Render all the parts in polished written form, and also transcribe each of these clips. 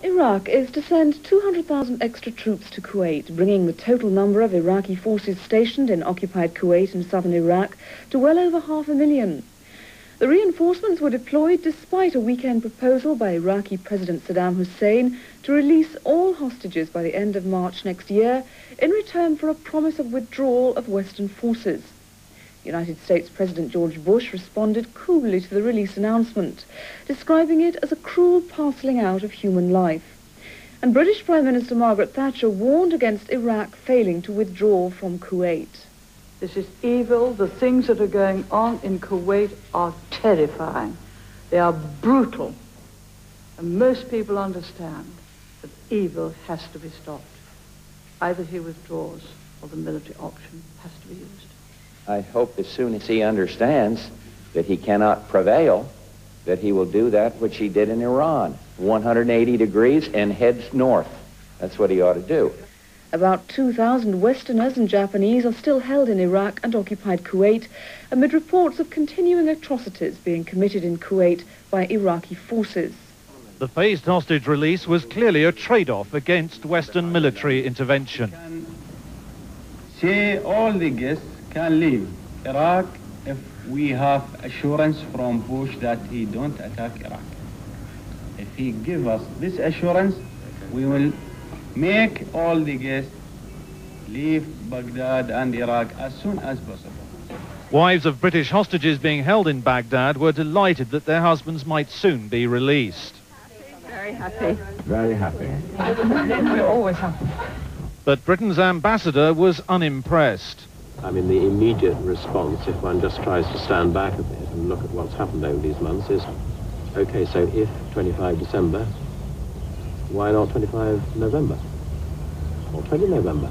Iraq is to send 200,000 extra troops to Kuwait, bringing the total number of Iraqi forces stationed in occupied Kuwait and southern Iraq to well over 500,000. The reinforcements were deployed despite a weekend proposal by Iraqi President Saddam Hussein to release all hostages by the end of March next year in return for a promise of withdrawal of Western forces. United States President George Bush responded coolly to the release announcement, describing it as a cruel parceling out of human life. And British Prime Minister Margaret Thatcher warned against Iraq failing to withdraw from Kuwait. This is evil. The things that are going on in Kuwait are terrifying. They are brutal. And most people understand that evil has to be stopped. Either he withdraws or the military option has to be used. I hope as soon as he understands that he cannot prevail, that he will do that which he did in Iran, 180 degrees and heads north. That's what he ought to do. About 2,000 Westerners and Japanese are still held in Iraq and occupied Kuwait amid reports of continuing atrocities being committed in Kuwait by Iraqi forces. The phased hostage release was clearly a trade-off against Western military intervention. Say all the guests can leave Iraq if we have assurance from Bush that he don't attack Iraq. If he give us this assurance, we will make all the guests leave Baghdad and Iraq as soon as possible. Wives of British hostages being held in Baghdad were delighted that their husbands might soon be released. Very happy. Very happy. We're always happy. But Britain's ambassador was unimpressed. I mean, the immediate response, if one just tries to stand back a bit and look at what's happened over these months, is, okay, so if 25 December, why not 25 November? Or 20 November?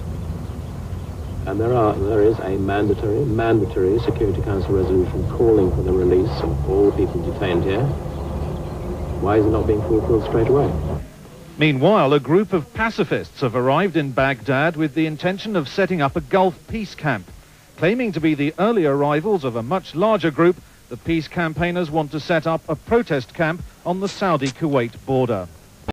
And there is a mandatory Security Council resolution calling for the release of all people detained here. Why is it not being fulfilled straight away? Meanwhile, a group of pacifists have arrived in Baghdad with the intention of setting up a Gulf peace camp. Claiming to be the early arrivals of a much larger group, the peace campaigners want to set up a protest camp on the Saudi-Kuwait border.